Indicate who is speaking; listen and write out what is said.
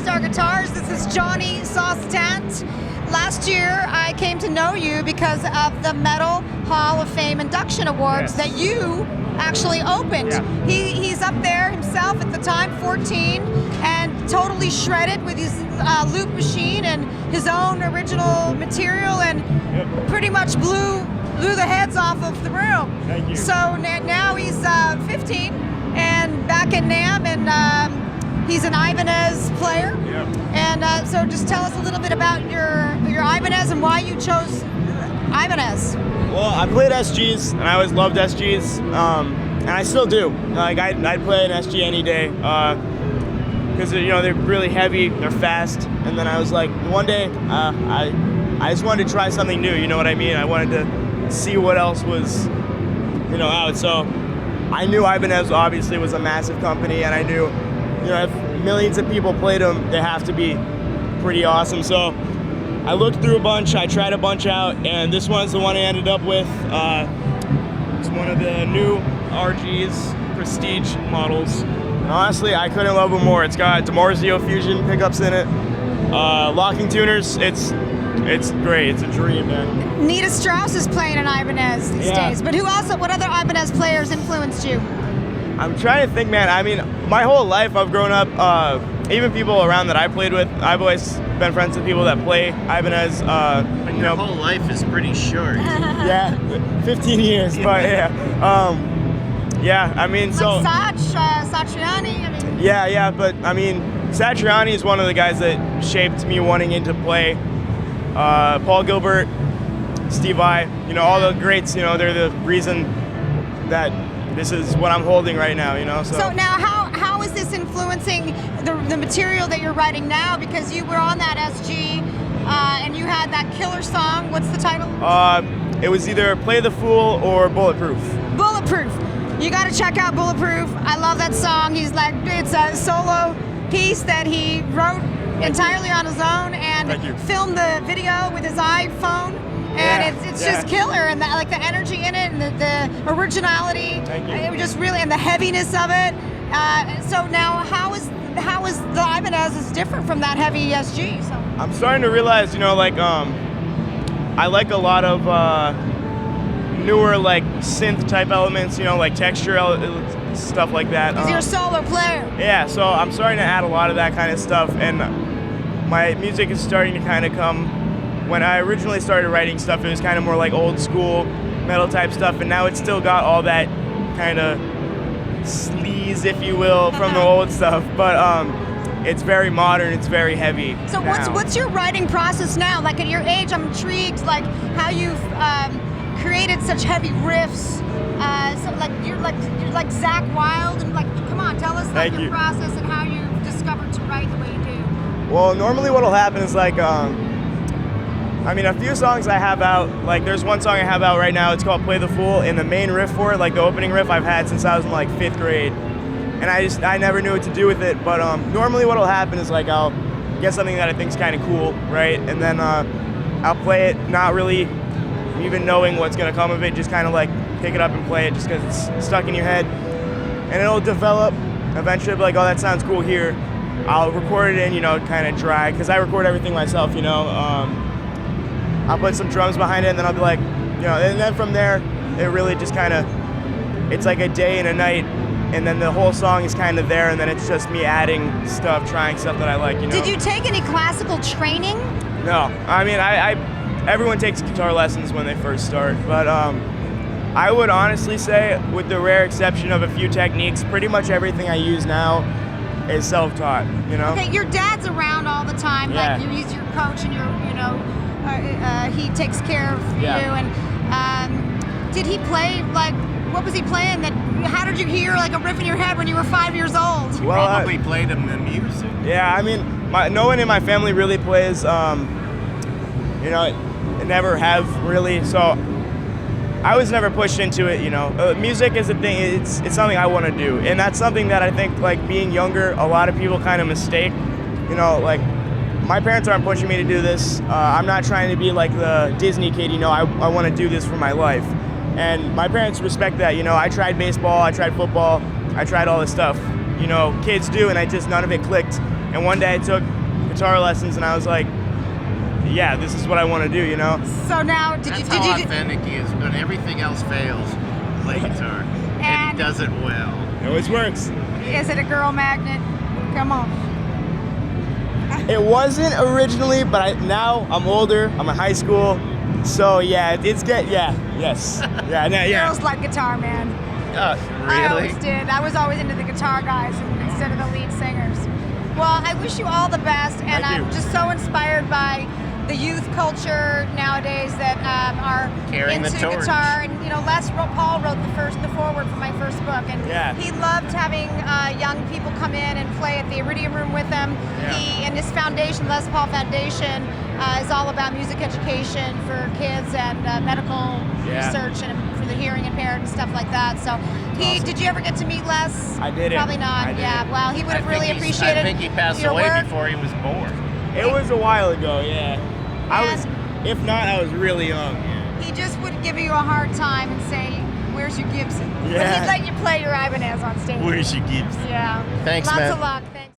Speaker 1: ROCKSTAR Guitars. This is Johnny Zostant. Last year, I came to know you because of the Metal Hall of Fame induction awards that you actually opened.
Speaker 2: Yeah.
Speaker 1: He's up there himself at the time, 14, and totally shredded with his loop machine and his own original material, and pretty much blew the heads off of the room.
Speaker 2: Thank you.
Speaker 1: So now he's 15 and back at NAMM, and he's an Ibanez player.
Speaker 2: Yep.
Speaker 1: And so just tell us a little bit about your Ibanez and why you chose Ibanez.
Speaker 2: Well, I played SGs, and I always loved SGs, and I still do. Like I'd play an SG any day, because they're really heavy, they're fast, and then I was like, one day I just wanted to try something new. You know what I mean? I wanted to see what else was, out. So I knew Ibanez obviously was a massive company, and I knew, if millions of people played them, they have to be pretty awesome. So I looked through a bunch, I tried a bunch out, and this one's the one I ended up with. It's one of the new RG's Prestige models. And honestly, I couldn't love them more. It's got DiMarzio Fusion pickups in it, locking tuners. It's great. It's a dream, man.
Speaker 1: Nita Strauss is playing an Ibanez these days, but what other Ibanez players influenced you?
Speaker 2: I'm trying to think, man. I mean, my whole life I've grown up, even people around that I played with, I've always been friends with people that play Ibanez.
Speaker 3: But your whole life is pretty short.
Speaker 2: Yeah, 15 years, but yeah, I mean, so.
Speaker 1: Like Satriani, I mean.
Speaker 2: Yeah, but I mean, Satriani is one of the guys that shaped me wanting into play. Paul Gilbert, Steve Vai, all the greats, they're the reason that this is what I'm holding right now, so.
Speaker 1: So now how is this influencing the material that you're writing now? Because you were on that SG and you had that killer song. What's the title?
Speaker 2: It was either Play the Fool or Bulletproof.
Speaker 1: Bulletproof. You got to check out Bulletproof. I love that song. It's a solo piece that he wrote entirely on his own and filmed the video with his iPhone. And it's just killer, and the energy in it, and the originality. It was just really, and the heaviness of it. So now, how is the Ibanez is different from that heavy SG? So
Speaker 2: I'm starting to realize, I like a lot of newer synth type elements, like texture stuff like that.
Speaker 1: Because you're a solo player.
Speaker 2: Yeah, so I'm starting to add a lot of that kind of stuff, and my music is starting to kind of come. When I originally started writing stuff, it was kind of more like old school metal type stuff, and now it's still got all that kind of sleaze, if you will, from the old stuff, but it's very modern, it's very heavy.
Speaker 1: So what's your writing process now? Like at your age, I'm intrigued, like how you've created such heavy riffs. So you're like Zach Wilde, and come on, tell us your process and how you discovered to write the way you do.
Speaker 2: Well, normally what'll happen is a few songs I have out, there's one song I have out right now, it's called Play the Fool, and the main riff for it, the opening riff I've had since I was in 5th grade. And I never knew what to do with it, but normally what'll happen is I'll get something that I think is kind of cool, right? And then I'll play it not really even knowing what's gonna come of it, just kind of pick it up and play it just because it's stuck in your head. And it'll develop, eventually I'll be oh, that sounds cool here. I'll record it in, kind of dry, because I record everything myself, I'll put some drums behind it, and then I'll be and then from there, it really just kind of, it's like a day and a night, and then the whole song is kind of there, and then it's just me adding stuff, trying stuff that I like,
Speaker 1: Did you take any classical training?
Speaker 2: No, I mean, everyone takes guitar lessons when they first start, but I would honestly say, with the rare exception of a few techniques, pretty much everything I use now is self-taught,
Speaker 1: Okay, your dad's around all the time, he's your coach, and he takes care of you. And did he play what was he playing? How did you hear a riff in your head when you were 5 years old?
Speaker 3: You probably played him the music.
Speaker 2: Yeah, I mean, no one in my family really plays. Never have really. So I was never pushed into it. Music is a thing. It's something I want to do, and that's something that I think being younger, a lot of people kind of mistake. My parents aren't pushing me to do this. I'm not trying to be like the Disney kid, I want to do this for my life. And my parents respect that, I tried baseball, I tried football, I tried all this stuff, kids do, and none of it clicked. And one day I took guitar lessons, and I was like, yeah, this is what I want to do, you know?
Speaker 1: So now,
Speaker 3: That's how authentic he is. When everything else fails, play guitar. And he does it well.
Speaker 2: It always works.
Speaker 1: Is it a girl magnet? Come on.
Speaker 2: It wasn't originally, but now I'm older. I'm in high school. So yeah, yes. Yeah.
Speaker 1: Girls like guitar, man.
Speaker 3: Really?
Speaker 1: I always did. I was always into the guitar guys instead of the lead singers. Well, I wish you all the best, and I'm just so inspired by the youth culture nowadays that are
Speaker 3: Carrying
Speaker 1: into
Speaker 3: the torch.
Speaker 1: guitar. And you know, Paul wrote the foreword for my first book, and he loved having young people come in and play at the Iridium Room with him. He and his foundation, Les Paul Foundation, is all about music education for kids and medical research and for the hearing impaired and stuff like that. So did you ever get to meet Les?
Speaker 2: I didn't.
Speaker 1: Probably not. Yeah. Well, he would have really appreciated.
Speaker 3: I think he passed away before he was born.
Speaker 2: It was a while ago, yeah. If not, I was really young.
Speaker 1: He just would give you a hard time and say, "Where's your Gibson?"
Speaker 2: Yeah.
Speaker 1: But he'd let you play your Ibanez on stage.
Speaker 3: Where's your Gibson?
Speaker 1: Yeah.
Speaker 3: Thanks,
Speaker 1: Lots
Speaker 3: man.
Speaker 1: of luck. Thank